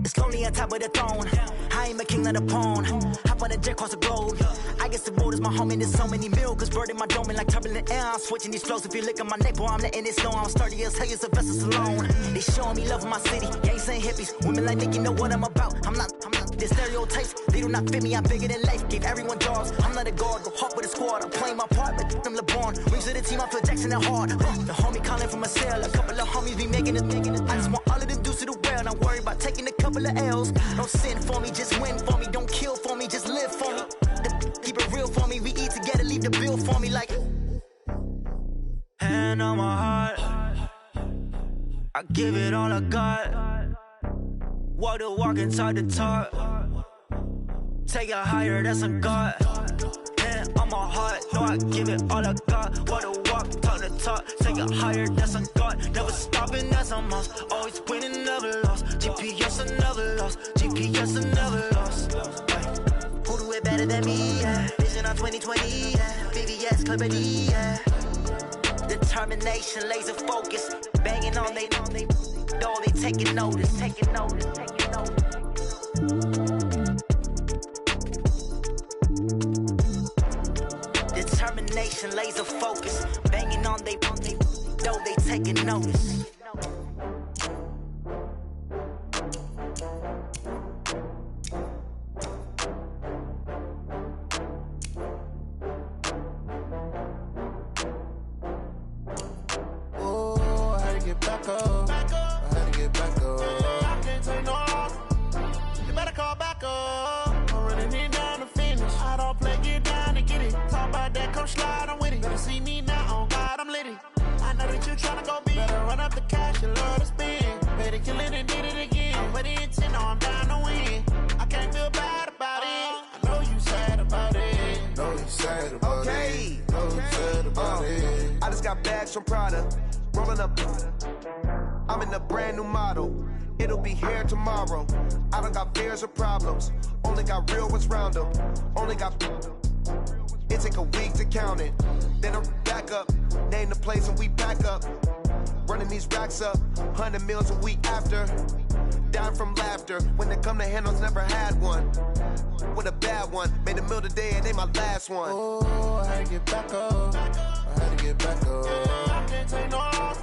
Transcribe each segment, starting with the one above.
It's lonely on top of the throne. I ain't a king of the pawn. Hop on a jet across the globe. I guess the road is my home and there's so many mil. Cause bird in my dome and like turbulent air. I'm switching these flows. If you look at my neck, boy, I'm letting it slow. I'm sturdy as hell, it's a vessel alone. They showing me love in my city. Gangs ain't hippies. Women like Nicki know what I'm about. I'm not. The stereotypes, they do not fit me. I'm bigger than life. Gave everyone jobs. I'm not a guard. Go hard with a squad. I'm playing my part, but I'm LeBron. Rings of the team, I feel Jackson and hard. The homie calling from a cell. A couple of homies be making it. I just want all of them dudes to the well. Not worry about taking a couple of L's. Don't sin for me, just win for me. Don't kill for me, just live for me. Keep it real for me. We eat together, leave the bill for me like. Hand on my heart, I give it all I got. Walk the walk and talk the talk. Take it higher, that's a God. Hand on my heart, no, I give it all I got. Walk the walk, talk the talk. Take it higher, that's a God. Never stopping, that's a must. Always winning, never lost. GPS, I never lost. GPS, I never lost. Who do it better than me? Yeah. Vision on 2020, yeah. VVS, Clipper D, yeah. Determination, laser focus. Banging on they door, they taking notice, taking notice, taking notice. Determination, laser focus. Banging on they door, they taking notice. From Prada, rolling up. I'm in a brand new model. It'll be here tomorrow. I don't got fears or problems. Only got real ones round them. Only got. It take a week to count it. Then I back up. Name the place and we back up. Running these racks up. 100 meals a week after. Dying from laughter. When they come to handles, never had one. With a bad one. Made a meal today and they my last one. Oh, I had to get back up. I had to get back up. I can't take no loss.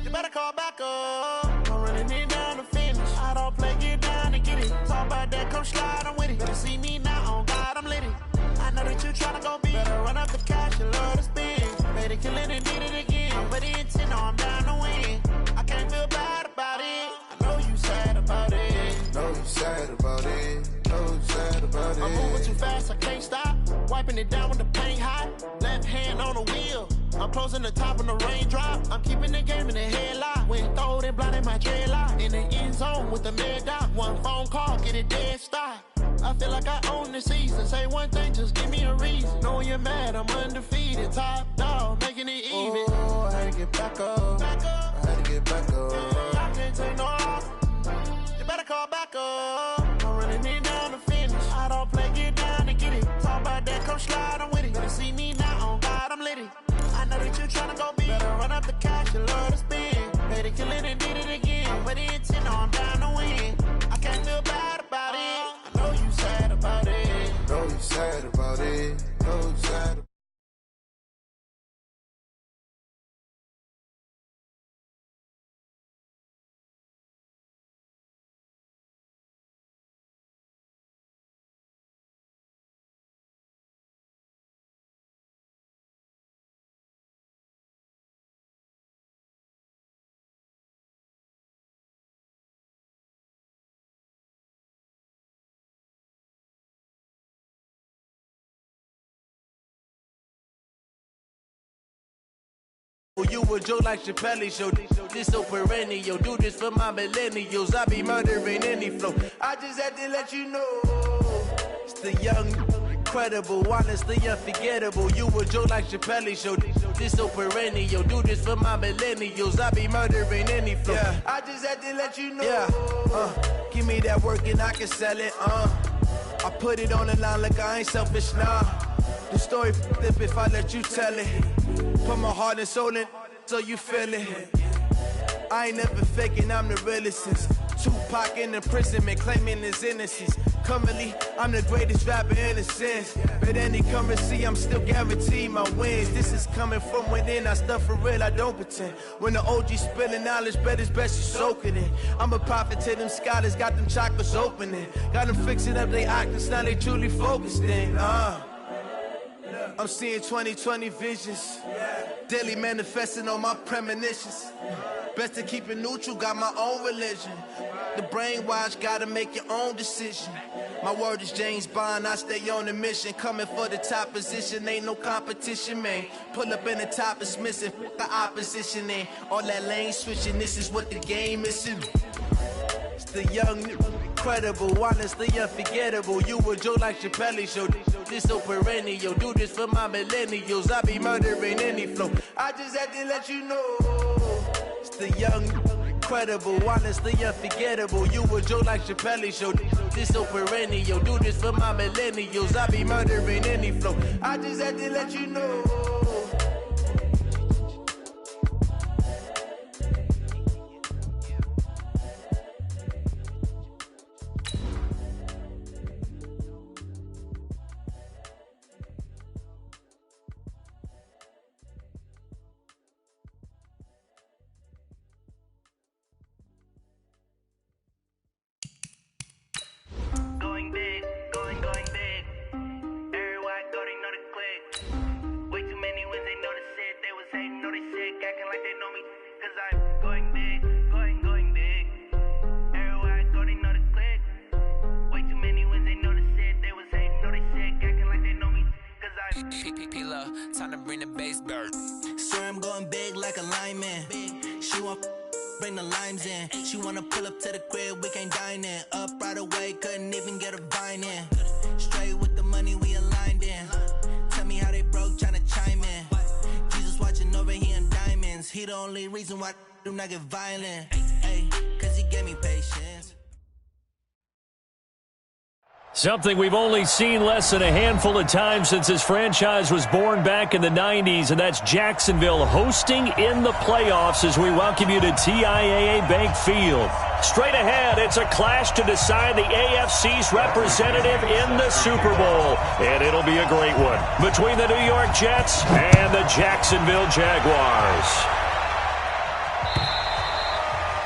You better call back up. I'm running it down to finish. I don't play, get down and get it. Talk about that, come slide, I'm with it. Better see me now, on God, I'm lit it. I know that you tryna go big. Better run up the cash, you love to spend. Made it, kill it and did it again. But the intent, no, I'm down to win. I can't feel bad about it. I know you sad about it. Know you sad about it. Know you sad about it. I'm moving too fast, I can't stop. Wiping it down with the paint hot. Left hand on the wheel. I'm closing the top on the raindrop. I'm keeping the game in the headlock. When throwed and blinded my dreadlock. In the end zone with the mad dot. One phone call, get it dead stop. I feel like I own the season. Say one thing, just give me a reason. Knowing you're mad, I'm undefeated. Top dog, making it even. Oh, I had to get back up. I had to get back up. I can't take no loss. You better call back up. I'm running it down to finish. I don't play, get down and get it. Talk about that, come slide, I'm with it. Better see me now, on God, I'm lit it. I know that you tryna go big. Better run up the cash, you love to spend. Made it, kill it and did it again. But the intent, no, I'm down to win. I can't feel bad about it. I know you sad about it. Know you sad about it. Know you sad about it. You a joke like Chappelle show. This so perennial. Do this for my millennials. I be murdering any flow. I just had to let you know. It's the young, incredible, honestly unforgettable. You a joke like Chappelle show. This so perennial. Do this for my millennials. I be murdering any flow. Yeah. I just had to let you know. Yeah. Give me that work and I can sell it. I put it on the line like I ain't selfish, nah. The story flip if I let you tell it. Put my heart and soul in so you feel it. I ain't never faking, I'm the realest since Tupac in imprisonment, claiming his innocence. Currently, I'm the greatest rapper in a sense. But any currency, I'm still guaranteed my wins. This is coming from within, I stuff for real, I don't pretend. When the OG spilling knowledge, bet it's best you soak it in. I'm a prophet to them scholars, got them chakras opening. Got them fixing up their octaves, now they truly focused in. I'm seeing 2020 visions. Daily manifesting on my premonitions. Best to keep it neutral, got my own religion. The brainwash, gotta make your own decision. My word is James Bond, I stay on a mission. Coming for the top position, ain't no competition, man. Pull up in the top, it's missing, the opposition, ain't all that lane switching, this is what the game is. It's the young, incredible, honestly unforgettable. You a Joe like Chappelle show, this so perennial. Do this for my millennials, I be murdering any flow. I just had to let you know. It's the young, incredible, honestly unforgettable. You a Joe like Chappelle show, this so perennial. Do this for my millennials, I be murdering any flow. I just had to let you know. Time to bring the bass bird. Swear I'm going big like a lineman. She want bring the limes in. She wanna pull up to the crib, we can't dine in. Up right away, couldn't even get a vine in. Straight with the money we aligned in. Tell me how they broke, tryna chime in. Jesus watching over here in diamonds. He the only reason why I do not get violent. Ay, cause he gave me patience. Something we've only seen less than a handful of times since this franchise was born back in the 90s, and that's Jacksonville hosting in the playoffs as we welcome you to TIAA Bank Field. Straight ahead, it's a clash to decide the AFC's representative in the Super Bowl, and it'll be a great one between the New York Jets and the Jacksonville Jaguars.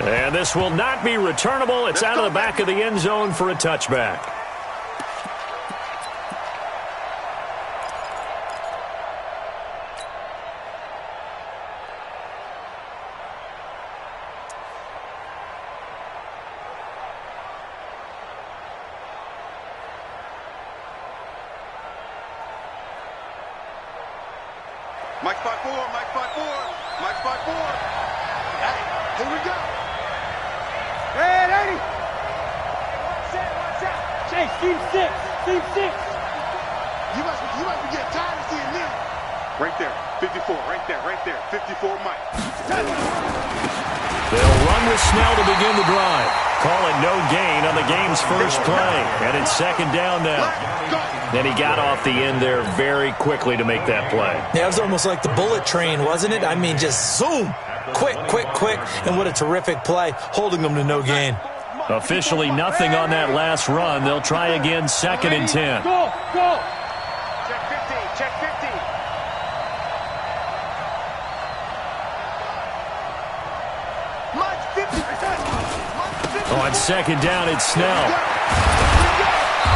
And this will not be returnable. It's out of the back of the end zone for a touchback. Mike 5-4, Mike 5-4, Mike 5-4. Hey, here we go. Hey, 80. Watch out. Chase, team 6, team 6. You must be getting tired of seeing them. Right there, 54, right there, 54, Mike. They'll run with Snell to begin the drive. Call it no gain on the game's first play. And it's second down now. Then he got off the end there very quickly to make that play. Yeah, it was almost like the bullet train, wasn't it? I mean, just zoom. Quick. And what a terrific play, holding them to no gain. Officially nothing on that last run. They'll try again, second and 10. Go. Check 50. On second down, it's Snell.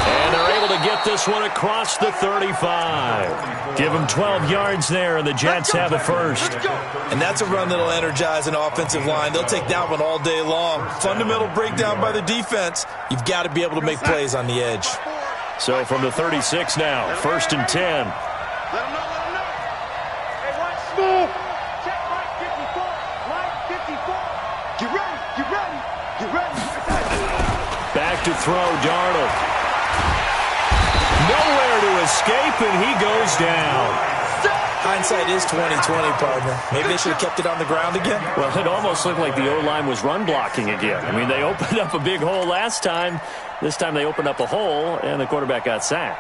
And they're able to get this one across the 35. Give them 12 yards there, and the Jets have a first. And that's a run that'll energize an offensive line. They'll take that one all day long. Fundamental breakdown by the defense. You've got to be able to make plays on the edge. So from the 36 now, first and 10. Let him know. Hey, watch smooth. Check Mike 54. Mike 54. Get ready. Back to throw, Darnold. Nowhere to escape, and he goes down. Hindsight is 20/20, partner. Maybe they should have kept it on the ground again. Well, it almost looked like the O-line was run blocking again. I mean, they opened up a big hole last time. This time they opened up a hole, and the quarterback got sacked.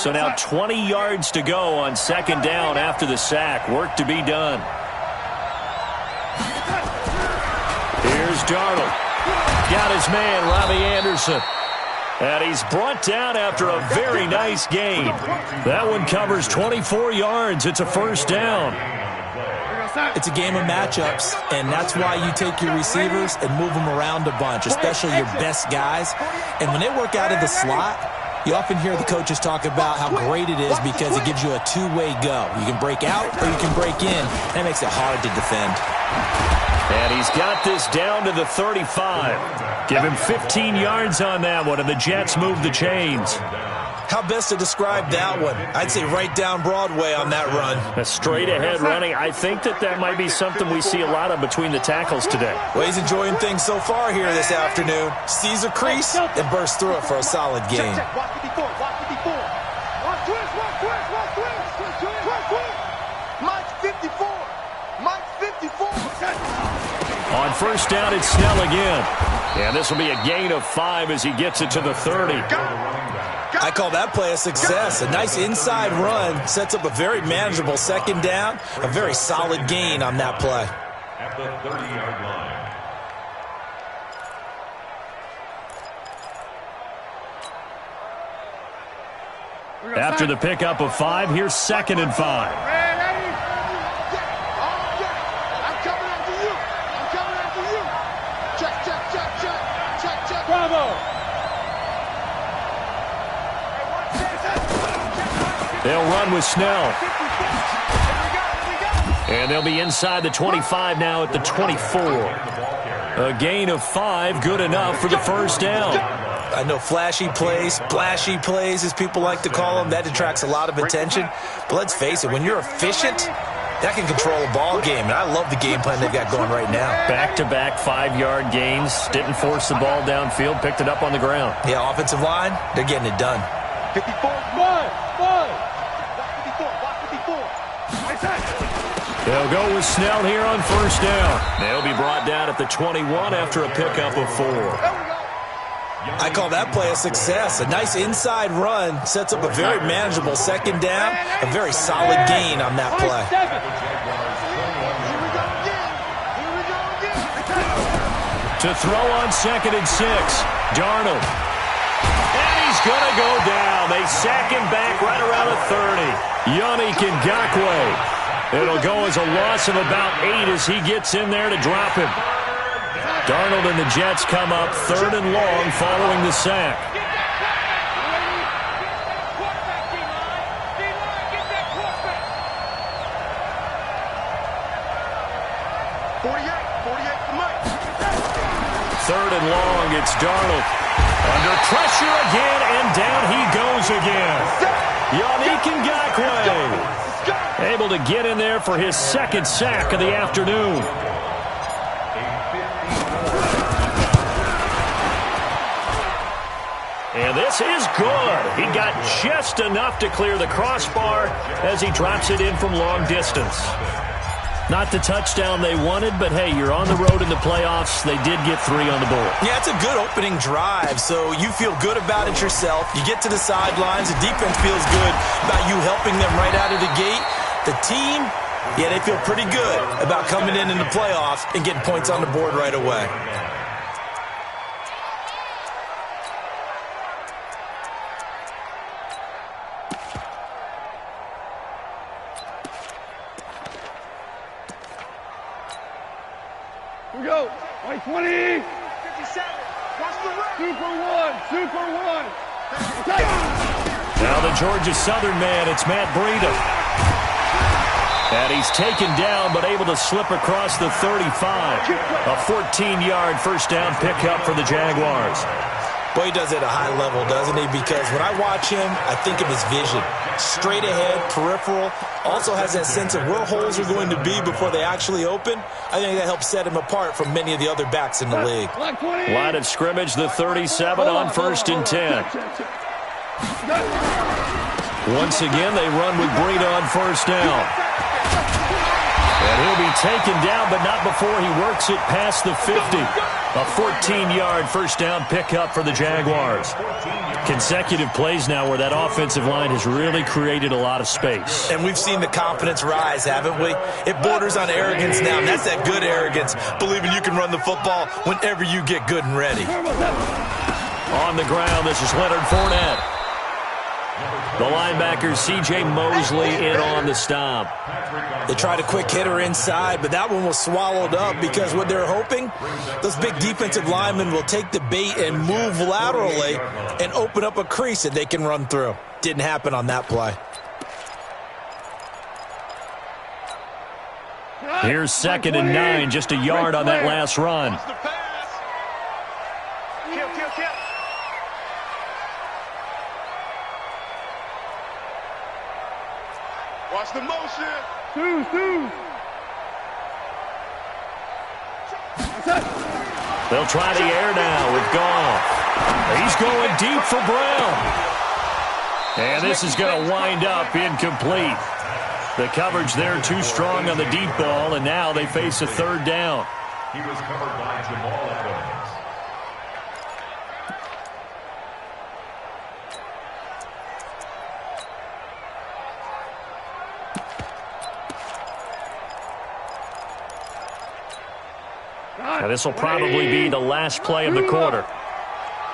So now 20 yards to go on second down after the sack. Work to be done. Here's Darnold. Got his man, Robbie Anderson. And he's brought down after a very nice gain. That one covers 24 yards. It's a first down. It's a game of matchups, and that's why you take your receivers and move them around a bunch, especially your best guys. And when they work out of the slot, you often hear the coaches talk about how great it is because it gives you a two-way go. You can break out or you can break in. That makes it hard to defend. And he's got this down to the 35. Give him 15 yards on that one, and the Jets move the chains. How best to describe that one? I'd say right down Broadway on that run. A straight-ahead running. I think that might be something we see a lot of between the tackles today. Well, he's enjoying things so far here this afternoon. Sees a crease and bursts through it for a solid game. Mike 54. Mike 54. On first down, it's Snell again. And this will be a gain of 5 as he gets it to the 30. I call that play a success. A nice inside run sets up a very manageable second down. A very solid gain on that play. At the 30-yard line. After the pickup of 5, here's 2nd and 5. They'll run with Snell. And they'll be inside the 25 now at the 24. A gain of 5, good enough for the first down. I know flashy plays, splashy plays, as people like to call them, that attracts a lot of attention. But let's face it, when you're efficient, that can control a ball game. And I love the game plan they've got going right now. Back-to-back 5-yard gains. Didn't force the ball downfield. Picked it up on the ground. Yeah, offensive line, they're getting it done. 54. They'll go with Snell here on first down. They'll be brought down at the 21 after a pickup of 4. I call that play a success. A nice inside run sets up a very manageable second down. A very solid gain on that play. To throw on 2nd and 6, Darnold. And he's going to go down. They sack him back right around the 30. Yannick Ngakoue. It'll go as a loss of about 8 as he gets in there to drop him. Darnold and the Jets come up 3rd and long following the sack. Third and long, it's Darnold. Under pressure again, and down he goes again. Yannick Ngakoue able to get in there for his 2nd sack of the afternoon. And this is good. He got just enough to clear the crossbar as he drops it in from long distance. Not the touchdown they wanted, but hey, you're on the road in the playoffs. They did get 3 on the board. Yeah, it's a good opening drive, so you feel good about it yourself. You get to the sidelines. The defense feels good about you helping them right out of the gate. The team, yeah, they feel pretty good about coming in the playoffs and getting points on the board right away. Here we go. 20. 57. Watch the right. Super one. Now the Georgia Southern man, it's Matt Breida. And he's taken down, but able to slip across the 35. A 14-yard first down pickup for the Jaguars. Boy, he does it at a high level, doesn't he? Because when I watch him, I think of his vision. Straight ahead, peripheral. Also has that sense of where holes are going to be before they actually open. I think that helps set him apart from many of the other backs in the league. Line of scrimmage, the 37 on 1st and 10. Once again, they run with Breida on first down. And he'll be taken down, but not before he works it past the 50. A 14-yard first down pickup for the Jaguars. Consecutive plays now where that offensive line has really created a lot of space. And we've seen the confidence rise, haven't we? It borders on arrogance now, and that's that good arrogance, believing you can run the football whenever you get good and ready. On the ground, this is Leonard Fournette. The linebacker, C.J. Mosley, in on the stop. They tried a quick hitter inside, but that one was swallowed up because what they're hoping, those big defensive linemen will take the bait and move laterally and open up a crease that they can run through. Didn't happen on that play. Here's 2nd and 9, just a yard on that last run. Watch the motion. They'll try the air now with Goff. He's going deep for Brown. And this is going to wind up incomplete. The coverage there too strong on the deep ball, and now they face a 3rd down. He was covered by Jamal Adams. Now this will probably be the last play of the quarter.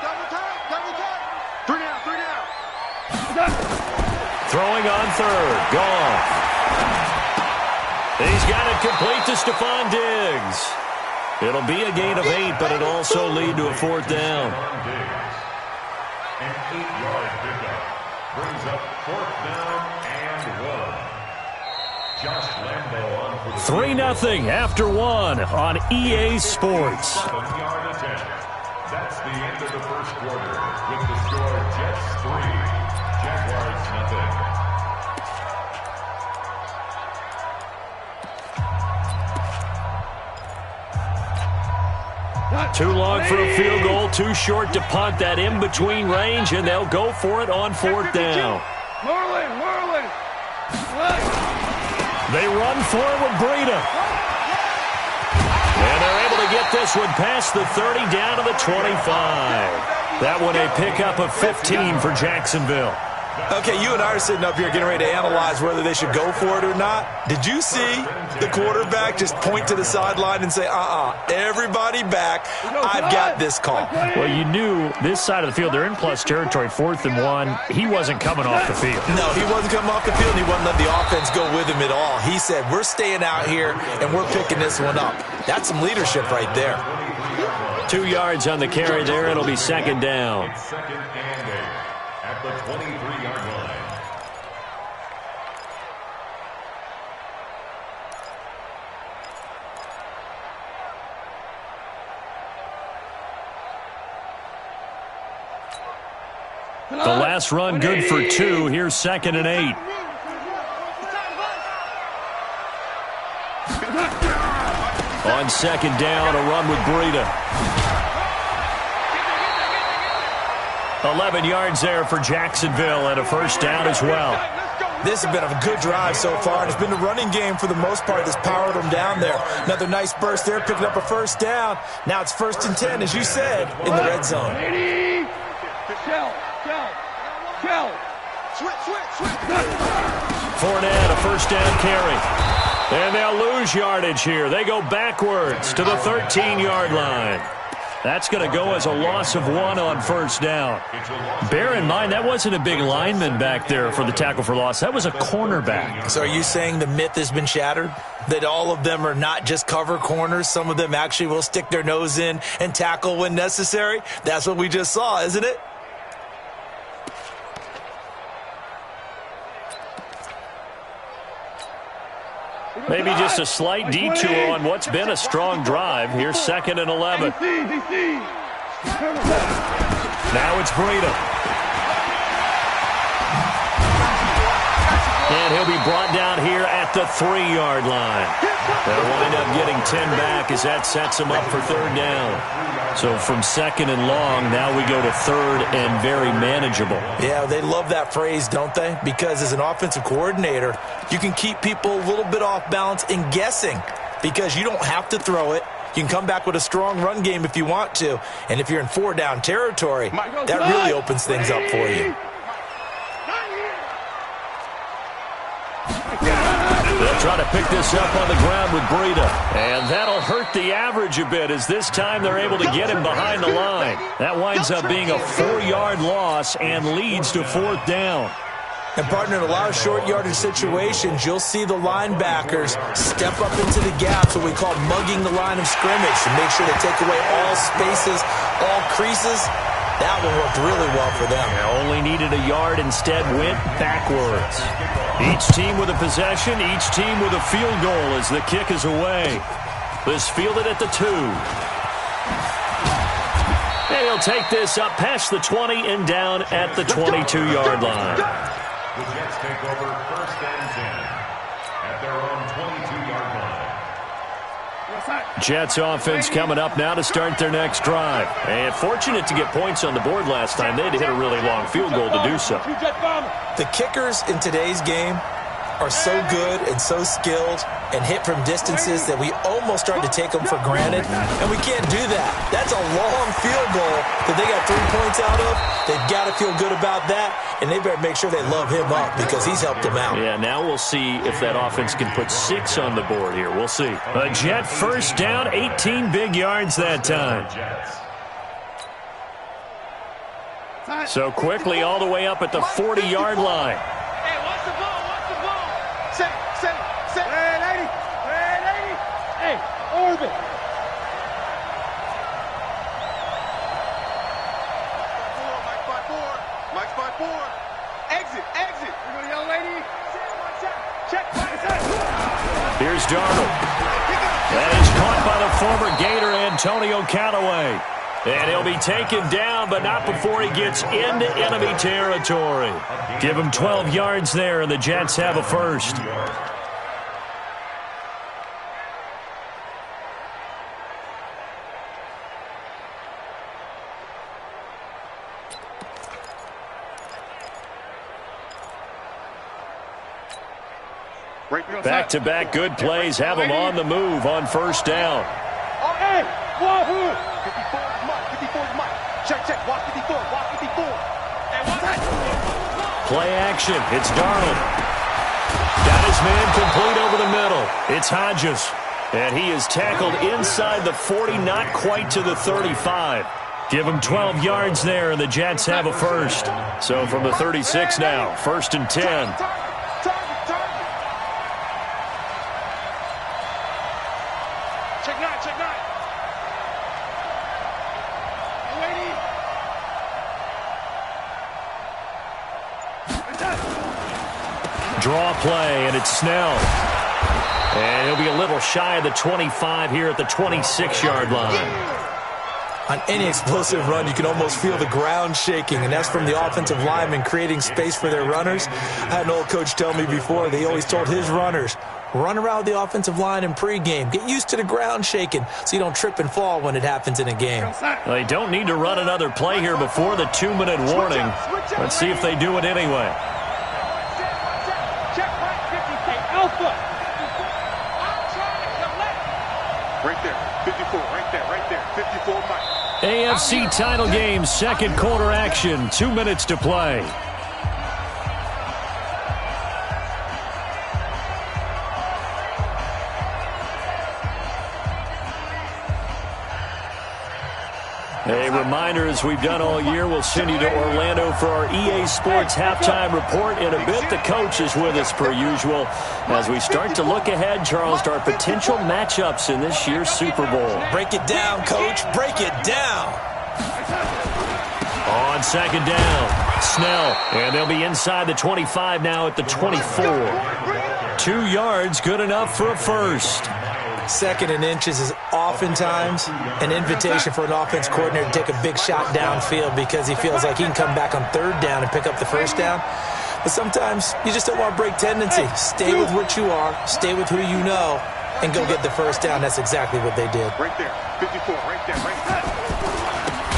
Double tap. 3 down. Throwing on 3rd. Goff. He's got it complete to Stephon Diggs. It'll be a gain of 8, but it'll also lead to a 4th down. An 8-yard pickup brings up 4th down and 1. Josh Lambo on for the 3-0 after 1 on EA Sports. 7-yard attempt. That's the end of the first quarter with the score Jets 3, Jaguars 0. Too long for a field goal, too short to punt. That in-between range, and they'll go for it on 4th down. Merlin. They run for it with Breida. And they're able to get this one past the 30 down to the 25. That one a pickup of 15 for Jacksonville. Okay, you and I are sitting up here getting ready to analyze whether they should go for it or not. Did you see the quarterback just point to the sideline and say, everybody back, I've got this call? Well, you knew this side of the field, they're in plus territory, 4th and 1. He wasn't coming off the field. No, he wasn't coming off the field, and he wasn't letting the offense go with him at all. He said, we're staying out here, and we're picking this one up. That's some leadership right there. 2 yards on the carry there. It'll be 2nd down. It's 2nd and 8 at the 23-yard line. The last run good for 2. Here's 2nd and 8. On 2nd down, a run with Breida. 11 yards there for Jacksonville and a 1st down as well. This has been a good drive so far, and it's been the running game for the most part that's powered them down there. Another nice burst there, picking up a 1st down. Now it's 1st and 10, as you said, in the red zone. Fournette, a 1st down carry. And they'll lose yardage here. They go backwards to the 13-yard line. That's going to go as a loss of 1 on 1st down. Bear in mind, that wasn't a big lineman back there for the tackle for loss. That was a cornerback. So are you saying the myth has been shattered? That all of them are not just cover corners? Some of them actually will stick their nose in and tackle when necessary? That's what we just saw, isn't it? Maybe just a slight detour on what's been a strong drive. Here's 2nd and 11. Now it's Breida. And he'll be brought down here at the 3-yard line. They'll wind up getting 10 back as that sets them up for 3rd down. So from 2nd and long, now we go to 3rd and very manageable. Yeah, they love that phrase, don't they? Because as an offensive coordinator, you can keep people a little bit off balance and guessing because you don't have to throw it. You can come back with a strong run game if you want to. And if you're in 4-down territory, that really opens things up for you. They'll try to pick this up on the ground with Breida. And that'll hurt the average a bit as this time they're able to get him behind the line. That winds up being a 4-yard loss and leads to 4th down. And, partner, in a lot of short yardage situations, you'll see the linebackers step up into the gaps, what we call mugging the line of scrimmage, to make sure they take away all spaces, all creases. That one worked really well for them. Only needed a yard, instead went backwards. Each team with a possession, each team with a field goal as the kick is away. This fielded at the 2. And he'll take this up past the 20 and down at the 22-yard line. The Jets take over 1st and 10 at their own 22-yard line. Jets offense coming up now to start their next drive. And fortunate to get points on the board last time. They had to hit a really long field goal to do so. The kickers in today's game are so good and so skilled and hit from distances that we almost start to take them for granted, and we can't do that. That's a long field goal that they got 3 points out of. They've got to feel good about that, and they better make sure they love him up because he's helped them out. Yeah, now we'll see if that offense can put 6 on the board here. We'll see. A Jet 1st down, 18 big yards that time. So quickly all the way up at the 40-yard line. Hey, what's the ball? What's the ball? Say. Red 80. Hey, orbit. Mike's by 4. Exit. We're going to young lady. Check. Here's Darnold. That is caught by the former Gator Antonio Callaway. And he'll be taken down, but not before he gets into enemy territory. Give him 12 yards there, and the Jets have a 1st. Back-to-back good plays have him on the move on 1st down. Oh, hey, 54 is Mike. Check. Watch 54. Hey, what's that? Play action. It's Darnold. Got his man complete over the middle. It's Hodges. And he is tackled inside the 40, not quite to the 35. Give him 12 yards there, and the Jets have a 1st. So from the 36 now, 1st and 10. Check 9. Draw play, and it's Snell. And he'll be a little shy of the 25 here at the 26-yard line. On any explosive run, you can almost feel the ground shaking, and that's from the offensive linemen creating space for their runners. I had an old coach tell me before, they always told his runners, run around the offensive line in pregame. Get used to the ground shaking so you don't trip and fall when it happens in a game. Well, they don't need to run another play here before the 2-minute warning. Let's see if they do it anyway. Check right 50K Alpha. Right there, 54, right there, 54 Mike. AFC title game, 2nd quarter action, 2 minutes to play. A reminder, as we've done all year, we'll send you to Orlando for our EA Sports halftime report in a bit. The coach is with us per usual as we start to look ahead, Charles, to our potential matchups in this year's Super Bowl. Break it down, Coach. Break it down. On 2nd down, Snell. And they'll be inside the 25 now at the 24. 2 yards, good enough for a 1st. 2nd and inches is oftentimes an invitation for an offense coordinator to take a big shot downfield because he feels like he can come back on 3rd down and pick up the 1st down. But sometimes you just don't want to break tendency. Stay with what you are, stay with who you know, and go get the first down. That's exactly what they did. Right there, 54, right there, right there.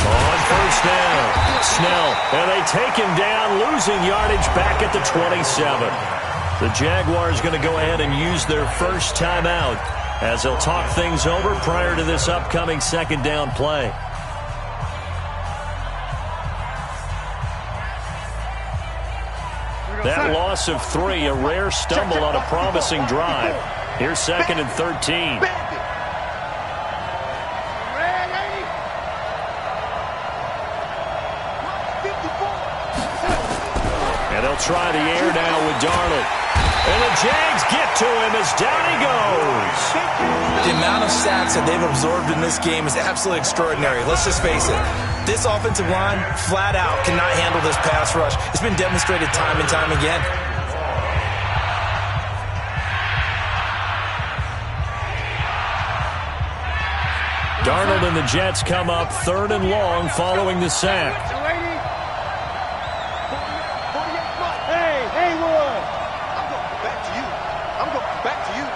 On first down, Snell, and they take him down, losing yardage back at the 27. The Jaguars going to go ahead and use their first timeout as they'll talk things over prior to this upcoming second down play. That loss of 3, a rare stumble on a promising drive. Here's 2nd and 13. And they'll try the air now with Darnold. And the Jags get to him as down he goes. The amount of sacks that they've absorbed in this game is absolutely extraordinary. Let's just face it. This offensive line, flat out, cannot handle this pass rush. It's been demonstrated time and time again. Darnold and the Jets come up 3rd and long following the sack. Hey, Haywood! I'm going back to you. I'm going back to you.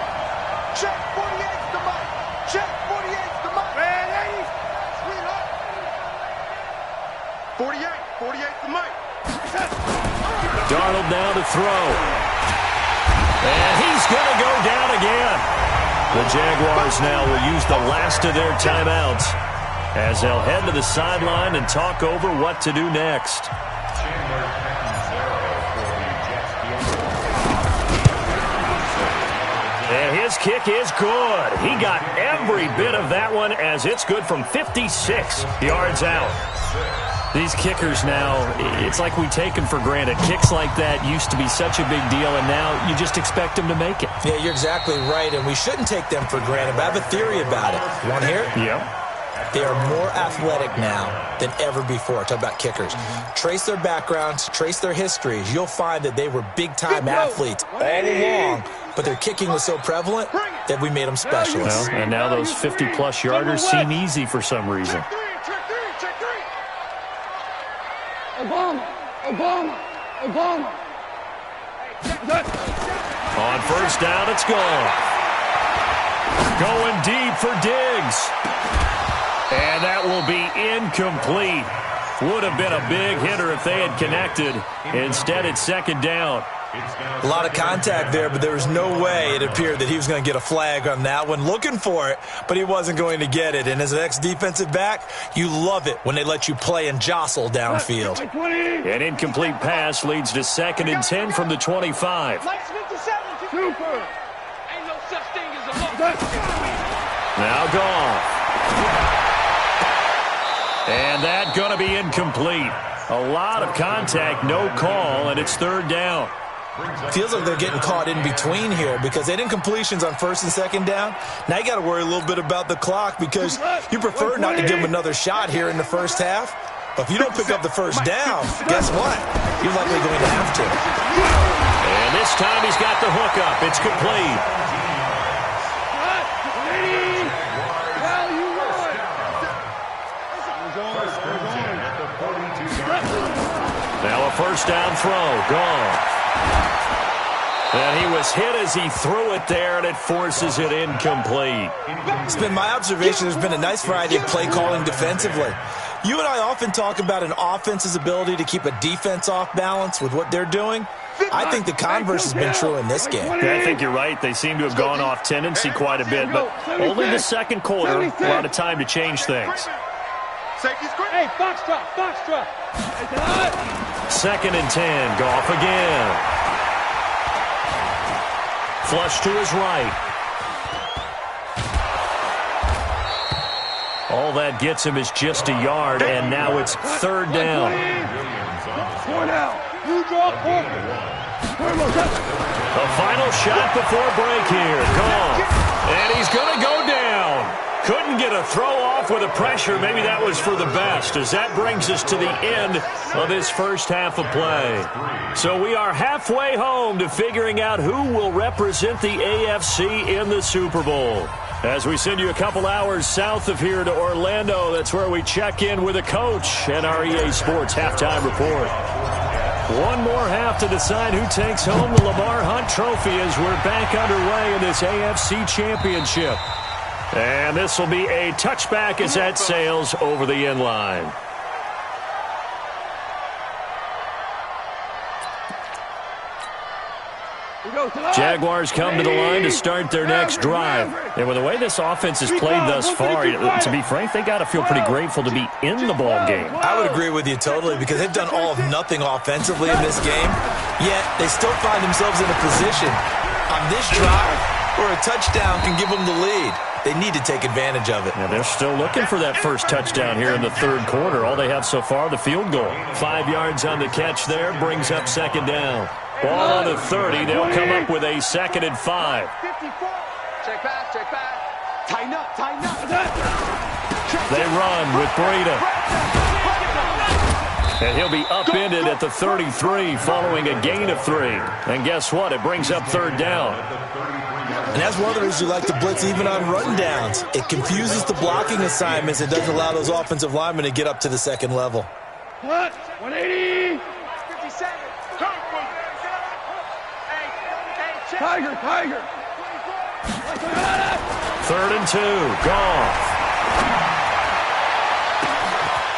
Check 48's the mic. Check 48's the mic. Ready? Sweetheart. 48's the mic. Darnold now to throw. And he's going to go down again. The Jaguars now will use the last of their timeouts as they'll head to the sideline and talk over what to do next. And his kick is good. He got every bit of that one as it's good from 56 yards out. These kickers now, it's like we take them for granted. Kicks like that used to be such a big deal, and now you just expect them to make it. Yeah, you're exactly right, and we shouldn't take them for granted, but I have a theory about it. You want to hear it? Yeah. They are more athletic now than ever before. Talk about kickers. Trace their backgrounds, trace their histories. You'll find that they were big-time athletes all along, but their kicking was so prevalent that we made them specialists. Well, and now those 50-plus yarders seem easy for some reason. Obama. On first down, it's gone. Going deep for Diggs. And that will be incomplete. Would have been a big hitter if they had connected. Instead, it's 2nd down. A lot of contact there, but there was no way it appeared that he was going to get a flag on that one. Looking for it, but he wasn't going to get it. And as an ex-defensive back, you love it when they let you play and jostle downfield. An incomplete pass leads to 2nd and 10 from the 25. Super. Ain't no such thing as a look. Now gone. And that going to be incomplete. A lot of contact, no call, and it's 3rd down. Feels like they're getting caught in between here because they did incompletions on 1st and 2nd down. Now you got to worry a little bit about the clock because you prefer not to give them another shot here in the first half. But if you don't pick up the first down, guess what? You're likely going to have to. And this time he's got the hook up. It's complete. Now a first down throw. Gone. And he was hit as he threw it there, and it forces it incomplete. It's been my observation there's been a nice variety of play calling defensively. You and I often talk about an offense's ability to keep a defense off balance with what they're doing. I think the converse has been true in this game. Yeah, I think you're right. They seem to have gone off tendency quite a bit, but only the second quarter, a lot of time to change things. Hey, Foxtrot. 2nd and 10, Goff again. Flush to his right. All that gets him is just a yard, and now it's 3rd down. The final shot before break here. Gone. And he's going to go down. Couldn't get a throw off with the pressure. Maybe that was for the best, as that brings us to the end of this first half of play. So we are halfway home to figuring out who will represent the AFC in the Super Bowl. As we send you a couple hours south of here to Orlando, that's where we check in with a coach and our EA Sports Halftime Report. One more half to decide who takes home the Lamar Hunt Trophy as we're back underway in this AFC Championship. And this will be a touchback as that sails over the end line. Jaguars come to the line to start their next drive. And with the way this offense has played thus far, to be frank, they got to feel pretty grateful to be in the ball game. I would agree with you totally because they've done all of nothing offensively in this game, yet they still find themselves in a position on this drive where a touchdown can give them the lead. They need to take advantage of it. And they're still looking for that first touchdown here in the third quarter. All they have so far, the field goal. 5 yards on the catch there, brings up second down. Ball on the 30. They'll come up with a 2nd and 5. Check back. Tighten up. They run with Breida. And he'll be upended at the 33 following a gain of 3. And guess what? It brings up third down. And that's one of the reasons you like to blitz even on run downs. It confuses the blocking assignments. It doesn't allow those offensive linemen to get up to the second level. 180. 57. Tiger. 3rd and 2. Goff.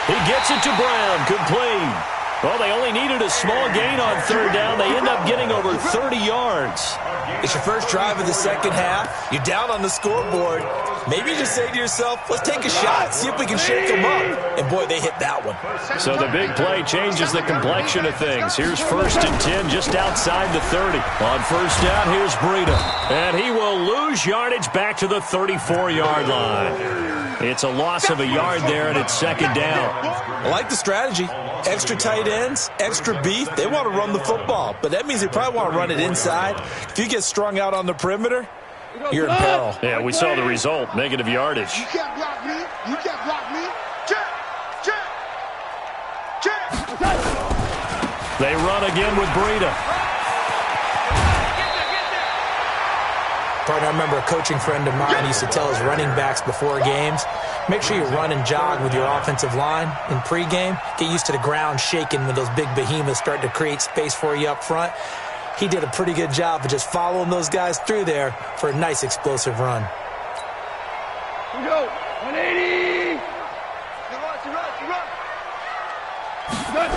He gets it to Brown. Complete. Well, they only needed a small gain on third down. They end up getting over 30 yards. It's your first drive of the second half. You're down on the scoreboard. Maybe you just say to yourself, let's take a shot, see if we can shake them up. And, boy, they hit that one. So the big play changes the complexion of things. Here's 1st and 10 just outside the 30. On first down, here's Breida. And he will lose yardage back to the 34-yard line. It's a loss of a yard there, and it's second down. I like the strategy. Extra tight ends, extra beef. They want to run the football, but that means they probably want to run it inside. If you get strung out on the perimeter, you're in peril. Yeah, we saw the result, negative yardage. You can't block me. Check. They run again with Breida. Partner, I remember a coaching friend of mine used to tell his running backs before games, make sure you run and jog with your offensive line in pregame. Get used to the ground shaking when those big behemoths start to create space for you up front. He did a pretty good job of just following those guys through there for a nice explosive run. Here we go. 180. Run.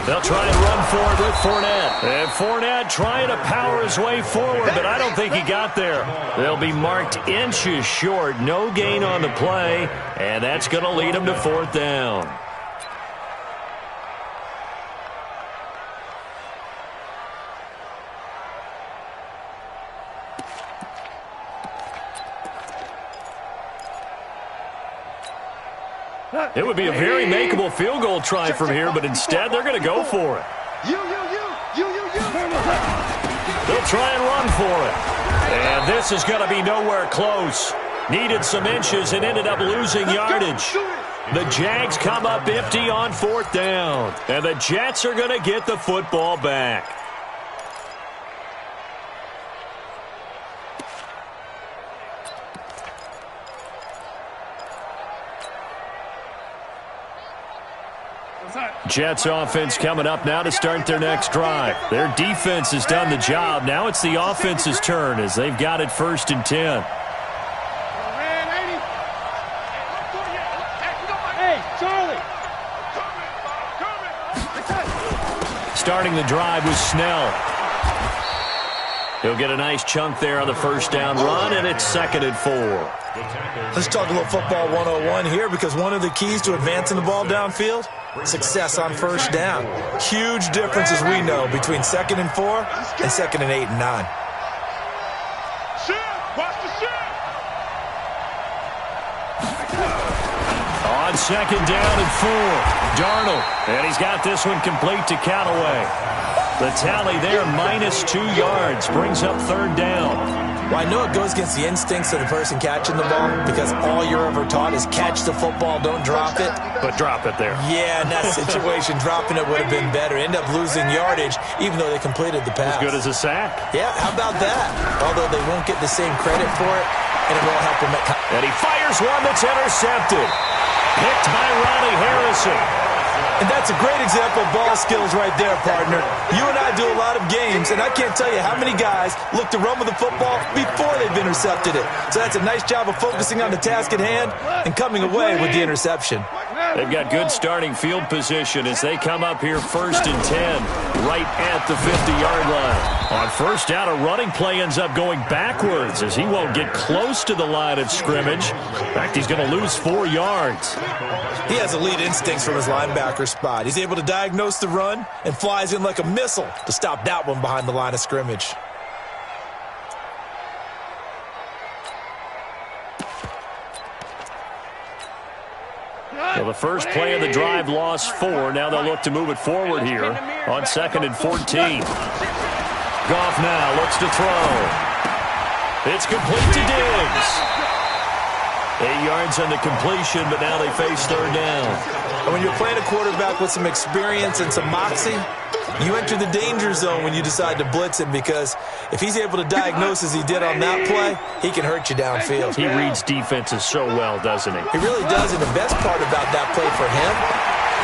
They'll try and run for it with Fournette. And Fournette trying to power his way forward, but I don't think he got there. They'll be marked inches short. No gain on the play, and that's going to lead them to 4th down. It would be a very makeable field goal try from here, but instead they're going to go for it. They'll try and run for it. And this is going to be nowhere close. Needed some inches and ended up losing yardage. The Jags come up empty on 4th down. And the Jets are going to get the football back. Jets offense coming up now to start their next drive. Their defense has done the job. Now it's the offense's turn as they've got it 1st and 10. Hey, Charlie. Starting the drive was Snell. He'll get a nice chunk there on the first down run, and it's 2nd and 4. Let's talk a little football 101 here, because one of the keys to advancing the ball downfield, success on first down. Huge difference, as we know, between 2nd and 4 and 2nd and 8 and 9. On 2nd down and 4, Darnold, and he's got this one complete to Callaway. The tally there, -2 yards, brings up 3rd down. Well, I know it goes against the instincts of the person catching the ball, because all you're ever taught is catch the football, don't drop it. But drop it there. Yeah, in that situation, dropping it would have been better. End up losing yardage, even though they completed the pass. As good as a sack. Yeah, how about that? Although they won't get the same credit for it, and it won't help them at... And he fires one that's intercepted. Picked by Ronnie Harrison. And that's a great example of ball skills right there, partner. You and I do a lot of games, and I can't tell you how many guys look to run with the football before they've intercepted it. So that's a nice job of focusing on the task at hand and coming away with the interception. They've got good starting field position as they come up here 1st and 10, right at the 50-yard line. On first down, a running play ends up going backwards as he won't get close to the line of scrimmage. In fact, he's going to lose 4 yards. He has elite instincts from his linebacker spot. He's able to diagnose the run and flies in like a missile to stop that one behind the line of scrimmage. Well, the first play of the drive lost 4. Now they'll look to move it forward here on 2nd and 14. Goff now looks to throw. It's complete to Diggs. 8 yards on the completion, but now they face 3rd down. And when you're playing a quarterback with some experience and some moxie, you enter the danger zone when you decide to blitz him, because if he's able to diagnose as he did on that play, he can hurt you downfield. He reads defenses so well, doesn't he? He really does, and the best part about that play for him,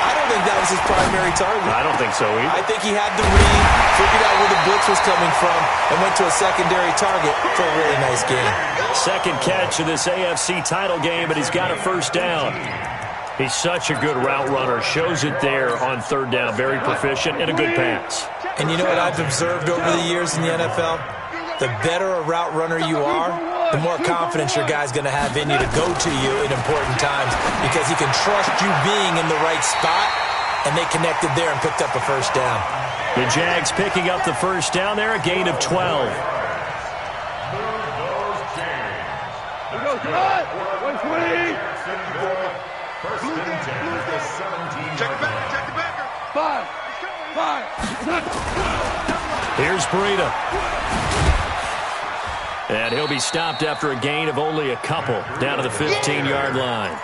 I don't think that was his primary target. I don't think so either. I think he had the read, figured out where the blitz was coming from, and went to a secondary target for a really nice game. Second catch of this AFC title game, and he's got a 1st down. He's such a good route runner. Shows it there on 3rd down. Very proficient and a good pass. And you know what I've observed over the years in the NFL? The better a route runner you are, the more confidence your guy's going to have in you to go to you in important times, because he can trust you being in the right spot, and they connected there and picked up a 1st down. The Jags picking up the 1st down there, a gain of 12. Here's Breida. And he'll be stopped after a gain of only a couple, down to the 15-yard line.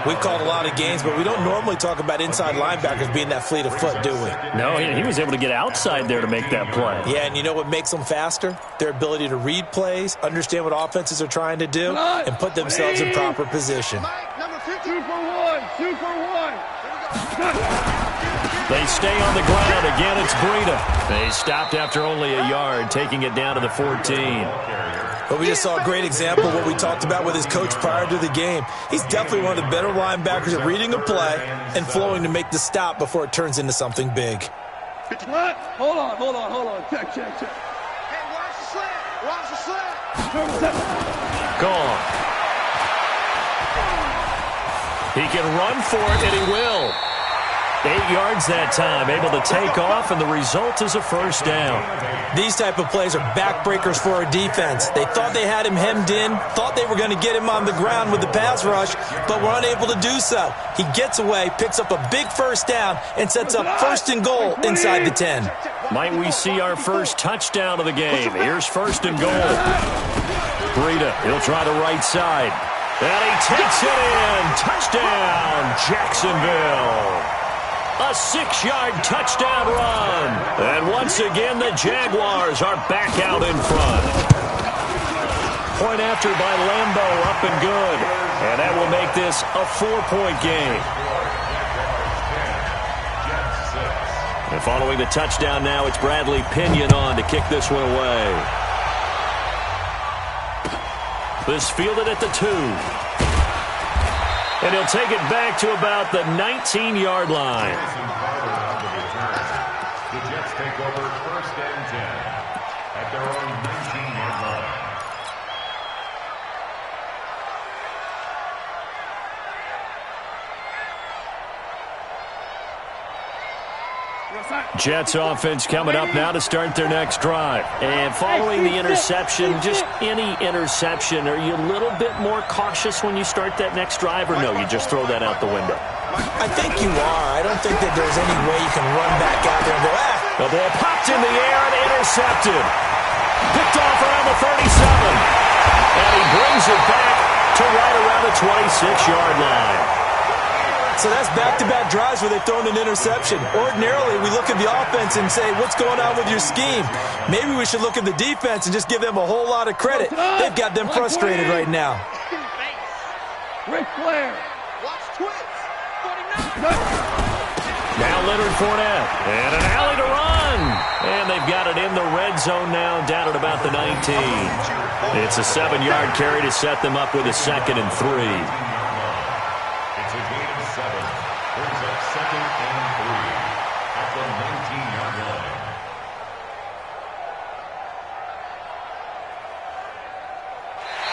We've called a lot of games, but we don't normally talk about inside linebackers being that fleet of foot, do we? No, he was able to get outside there to make that play. Yeah, and you know what makes them faster? Their ability to read plays, understand what offenses are trying to do, and put themselves in proper position. Two for one. They stay on the ground. Again, it's Breida. They stopped after only a yard, taking it down to the 14. But we just saw a great example of what we talked about with his coach prior to the game. He's definitely one of the better linebackers at reading a play and flowing to make the stop before it turns into something big. Hold on. Check. Hey, watch the slant. Gone. He can run for it, and he will. 8 yards that time, able to take off, and the result is a 1st down. These type of plays are backbreakers for a defense. They thought they had him hemmed in, thought they were going to get him on the ground with the pass rush, but were unable to do so. He gets away, picks up a big 1st down, and sets up 1st and goal inside the 10. Might we see our first touchdown of the game? Here's 1st and goal. Breida, he'll try the right side. And he takes it in. Touchdown, Jacksonville. A 6-yard touchdown run. And once again, the Jaguars are back out in front. Point after by Lambo, up and good. And that will make this a 4-point game. And following the touchdown now, it's Bradley Pinion on to kick this one away. This fielded at the 2. And he'll take it back to about the 19-yard line. The Jets take over 1st and 10 at their own 19-yard line. Jets offense coming up now to start their next drive. And following the interception, just any interception, are you a little bit more cautious when you start that next drive, or no, you just throw that out the window? I think you are. I don't think that there's any way you can run back out there and go, The ball popped in the air and intercepted. Picked off around the 37. And he brings it back to right around the 26-yard line. So that's back-to-back drives where they've thrown an interception. Ordinarily, we look at the offense and say, what's going on with your scheme? Maybe we should look at the defense and just give them a whole lot of credit. They've got them frustrated right now. Ric Flair. Watch twist. 49. Now Leonard Fournette. And an alley to run. And they've got it in the red zone now, down at about the 19. It's a 7-yard carry to set them up with a 2nd and 3. It's a gain of 7. Brings up 2nd and 3 at the 19-yard line.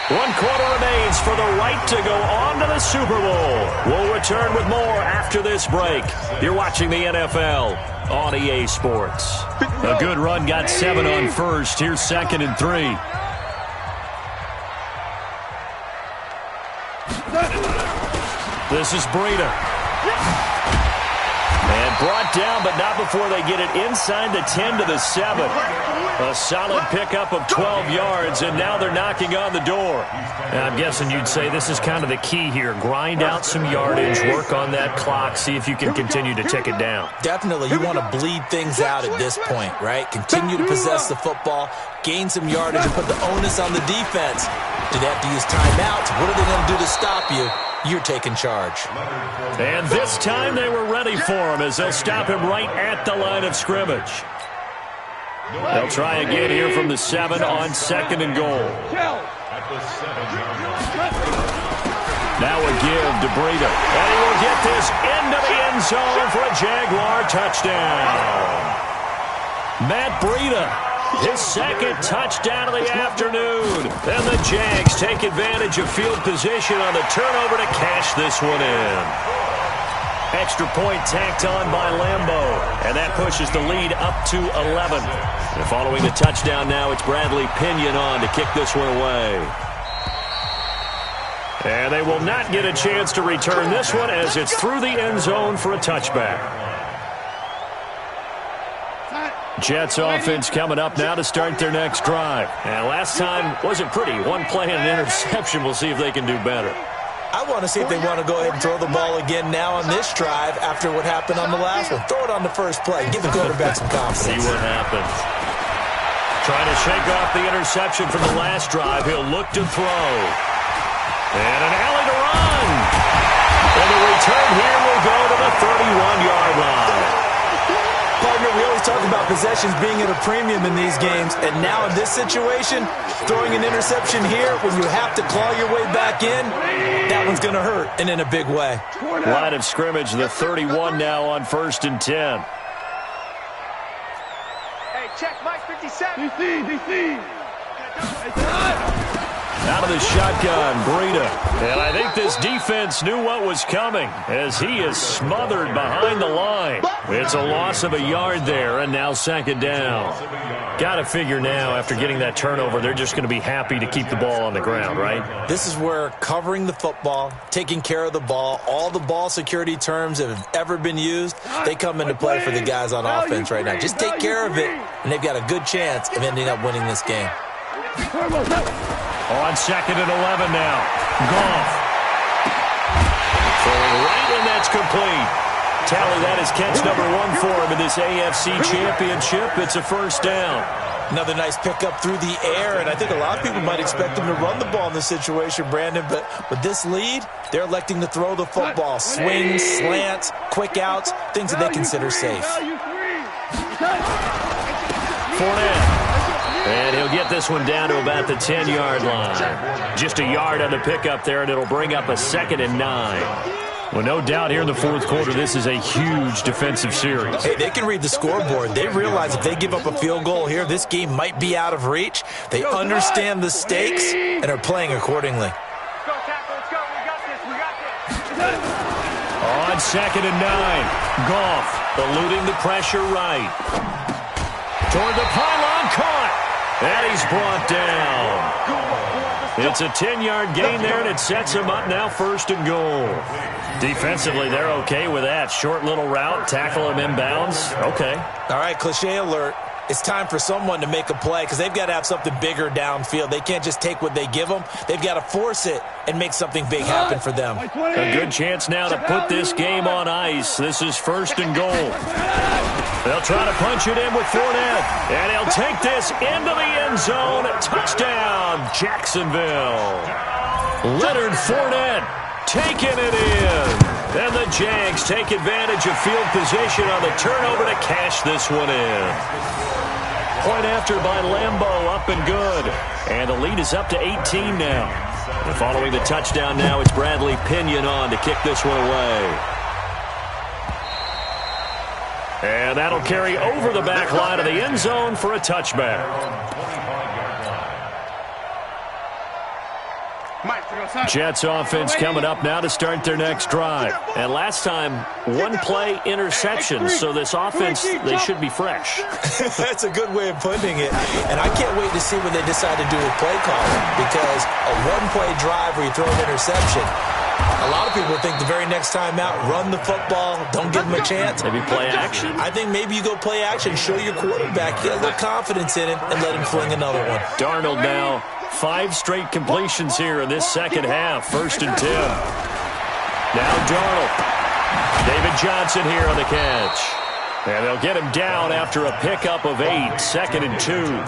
One quarter remains for the right to go on to the Super Bowl. We'll return with more after this break. You're watching the NFL on EA Sports. A good run, got 7 on first. Here's 2nd and 3. This is Breida. And brought down, but not before they get it inside the 10 to the 7. A solid pickup of 12 yards, and now they're knocking on the door. And I'm guessing you'd say this is kind of the key here. Grind out some yardage, work on that clock, see if you can continue to tick it down. Definitely. You want to bleed things out at this point, right? Continue to possess the football, gain some yardage, and put the onus on the defense. Do they have to use timeouts? What are they going to do to stop you? You're taking charge. And this time they were ready for him as they'll stop him right at the line of scrimmage. They'll try again here from the 7 on 2nd and goal. Now a give to Breida. And he will get this into the end zone for a Jaguar touchdown. Matt Breida, his 2nd touchdown of the afternoon. And the Jags take advantage of field position on the turnover to cash this one in. Extra point tacked on by Lambeau, and that pushes the lead up to 11. And following the touchdown now, it's Bradley Pinion on to kick this one away. And they will not get a chance to return this one as it's through the end zone for a touchback. Jets offense coming up now to start their next drive. And last time wasn't pretty. One play and an interception. We'll see if they can do better. I want to see if they want to go ahead and throw the ball again now on this drive after what happened on the last one. Throw it on the first play. Give the quarterback some confidence. See what happens. Trying to shake off the interception from the last drive. He'll look to throw. And an alley to run. And the return here will go to the 31-yard line. Partner, we always talk about possessions being at a premium in these games, and now in this situation, throwing an interception here when you have to claw your way back in, that one's going to hurt, and in a big way. Line of scrimmage, the 31 now on 1st and 10. Hey, check Mike 57. DC. Out of the shotgun, Breida. And I think this defense knew what was coming as he is smothered behind the line. It's a loss of a yard there, and now 2nd down. Got to figure now, after getting that turnover, they're just going to be happy to keep the ball on the ground, right? This is where covering the football, taking care of the ball, all the ball security terms that have ever been used, they come into play for the guys on offense right now. Just take care of it, and they've got a good chance of ending up winning this game. On 2nd and 11 now. Goff. Throwing right, and that's complete. Tally, that is catch number 1 for him in this AFC Championship. It's a 1st down. Another nice pickup through the air, and I think a lot of people might expect him to run the ball in this situation, Brandon, but with this lead, they're electing to throw the football. Swings, slants, quick outs, things that they consider safe. Fournette. And he'll get this one down to about the 10-yard line. Just a yard on the pickup there, and it'll bring up a 2nd and 9. Well, no doubt here in the 4th quarter, this is a huge defensive series. Hey, they can read the scoreboard. They realize if they give up a field goal here, this game might be out of reach. They understand the stakes and are playing accordingly. On 2nd and 9, Goff eluding the pressure right. Toward the pylon, caught. And he's brought down. It's a 10-yard gain there, and it sets him up now 1st and goal. Defensively, they're okay with that. Short little route, tackle him inbounds. Okay. All right, cliche alert. It's time for someone to make a play because they've got to have something bigger downfield. They can't just take what they give them. They've got to force it and make something big happen for them. A good chance now to put this game on ice. This is 1st and goal. They'll try to punch it in with Fournette. And he'll take this into the end zone. Touchdown, Jacksonville. Leonard Fournette taking it in. And the Jags take advantage of field position on the turnover to cash this one in. Point after by Lambeau, up and good. And the lead is up to 18 now. And following the touchdown now, it's Bradley Pinion on to kick this one away. And that'll carry over the back line of the end zone for a touchback. Jets offense coming up now to start their next drive. And last time, one play interception. So this offense, they should be fresh. That's a good way of putting it. And I can't wait to see what they decide to do with play calling. Because a one-play drive where you throw an interception, a lot of people think the very next time out, run the football, don't give them a chance. Maybe play action? I think maybe you go play action, show your quarterback, get a little confidence in him, and let him fling another one. Darnold now, 5 straight completions here in this second half. 1st and 10. Now Darnold. David Johnson here on the catch. And they'll get him down after a pickup of 8. 2nd and 2.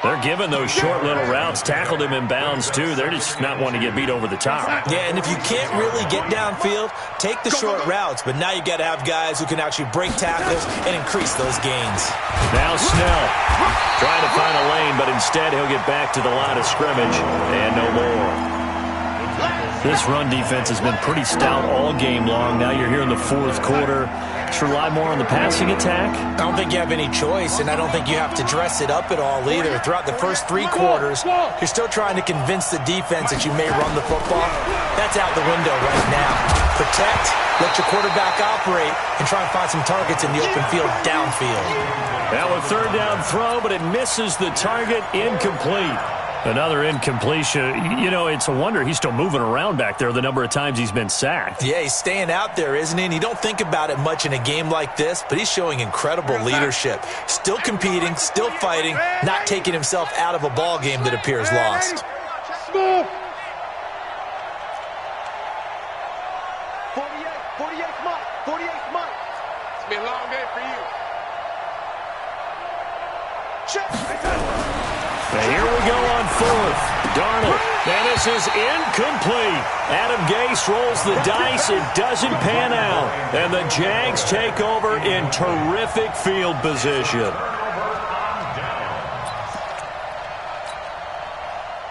They're giving those short little routes. Tackled him in bounds, too. They're just not wanting to get beat over the top. Yeah, and if you can't really get downfield, take the short routes. But now you got to have guys who can actually break tackles and increase those gains. Now Snell trying to find a lane, but instead he'll get back to the line of scrimmage and no more. This run defense has been pretty stout all game long. Now you're here in the 4th quarter. Just rely more on the passing attack? I don't think you have any choice, and I don't think you have to dress it up at all either. Throughout the first 3 quarters, you're still trying to convince the defense that you may run the football. That's out the window right now. Protect, let your quarterback operate, and try and find some targets in the open field downfield. Now a 3rd down throw, but it misses the target. Incomplete. Another incompletion. You know, it's a wonder he's still moving around back there the number of times he's been sacked. Yeah, he's staying out there, isn't he? And you don't think about it much in a game like this, but he's showing incredible leadership. Still competing, still fighting, not taking himself out of a ball game that appears lost. 48 Mike. It's been a long day for you. And here we go on 4th. Darnold. And this is incomplete. Adam Gase rolls the dice. It doesn't pan out. And the Jags take over in terrific field position.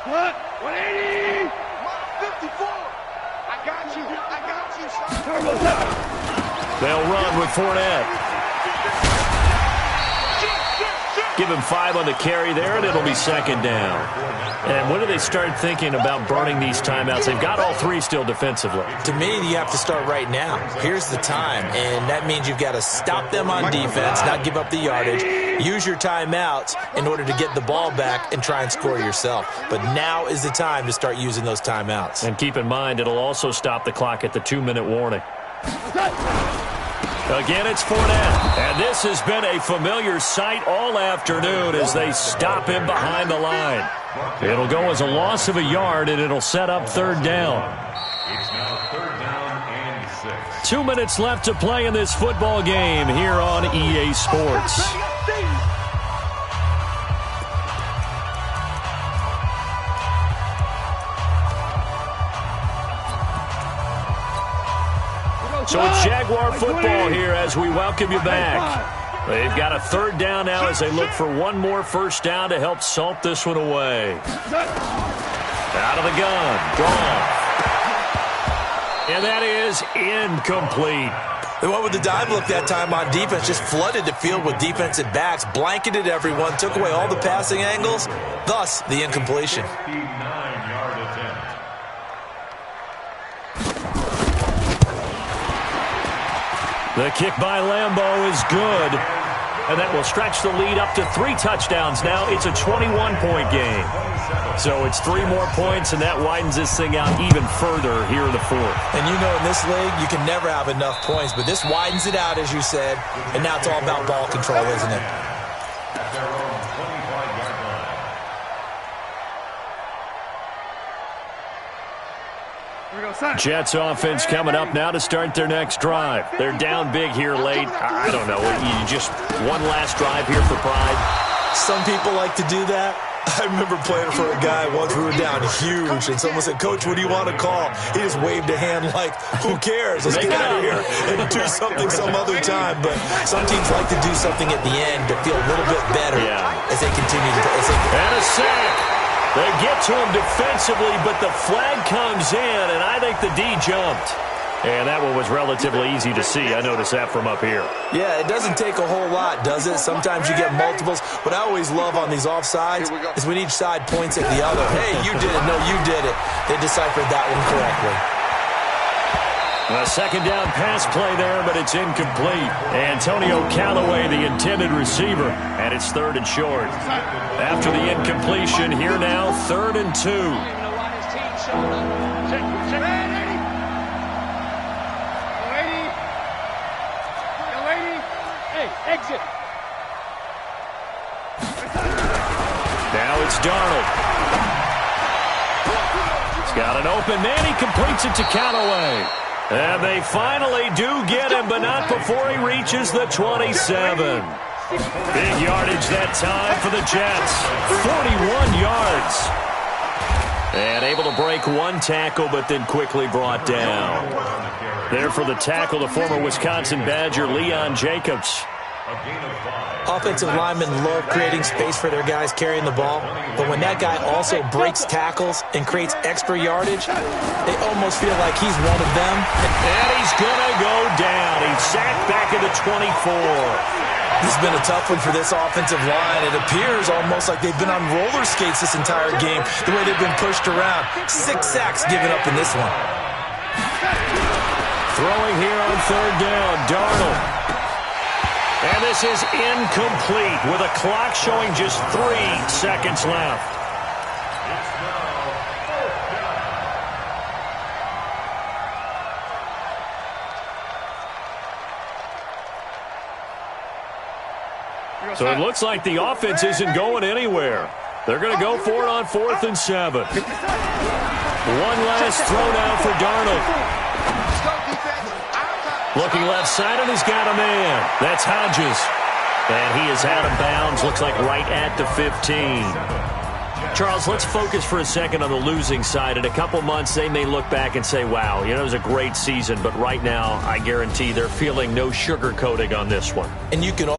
What? 180! 54! I got you, son. They'll run with Fournette. Give him 5 on the carry there, and it'll be 2nd down. And when do they start thinking about burning these timeouts? They've got all 3 still defensively. To me, you have to start right now. Here's the time, and that means you've got to stop them on defense, not give up the yardage, use your timeouts in order to get the ball back and try and score yourself. But now is the time to start using those timeouts. And keep in mind, it'll also stop the clock at the 2-minute warning. Again, it's Fournette. And this has been a familiar sight all afternoon as they stop him behind the line. It'll go as a loss of a yard, and it'll set up 3rd down. It's now 3rd down and 6. 2 minutes left to play in this football game here on EA Sports. So it's Jaguar football here as we welcome you back. They've got a 3rd down now as they look for one more 1st down to help salt this one away. Out of the gun. Gone. And that is incomplete. They went with the dime look that time on defense, just flooded the field with defensive backs, blanketed everyone, took away all the passing angles, thus the incompletion. 59-yard attempt. The kick by Lambeau is good. And that will stretch the lead up to 3 touchdowns now. It's a 21-point game. So it's 3 more points, and that widens this thing out even further here in the 4th. And you know in this league, you can never have enough points, but this widens it out, as you said, and now it's all about ball control, isn't it? At their own 25-yard line. Jets offense coming up now to start their next drive. They're down big here late. I don't know. You just one last drive here for pride. Some people like to do that. I remember playing for a guy once. We were down huge, and someone said, "Coach, what do you want to call?" He just waved a hand like, "Who cares? Let's get out of here and do something some other time." But some teams like to do something at the end to feel a little bit better as they continue to And a sack. They get to him defensively, but the flag comes in, and I think the D jumped. And that one was relatively easy to see. I noticed that from up here. Yeah, it doesn't take a whole lot, does it? Sometimes you get multiples. What I always love on these offsides is when each side points at the other. Hey, you did it. No, you did it. They deciphered that one correctly. A second down pass play there, but it's incomplete. Antonio Callaway, the intended receiver, and it's 3rd and short. After the incompletion, here now, 3rd and 2. Exit. Now it's Darnold. He's got an open man. He completes it to Callaway. And they finally do get him, but not before he reaches the 27. Big yardage that time for the Jets. 41 yards. And able to break one tackle, but then quickly brought down. There for the tackle, the former Wisconsin Badger, Leon Jacobs. Offensive linemen love creating space for their guys carrying the ball, but when that guy also breaks tackles and creates extra yardage, they almost feel like he's one of them. And he's going to go down. He's sacked back at the 24. This has been a tough one for this offensive line. It appears almost like they've been on roller skates this entire game, the way they've been pushed around. 6 sacks given up in this one. Throwing here on 3rd down, Darnold. And this is incomplete with a clock showing just 3 seconds left. So it looks like the offense isn't going anywhere. They're going to go for it on 4th and 7. One last throw now for Darnold. Looking left side, and he's got a man. That's Hodges. And he is out of bounds, looks like right at the 15. Charles, let's focus for a second on the losing side. In a couple months, they may look back and say, wow, it was a great season. But right now, I guarantee they're feeling no sugarcoating on this one. And you can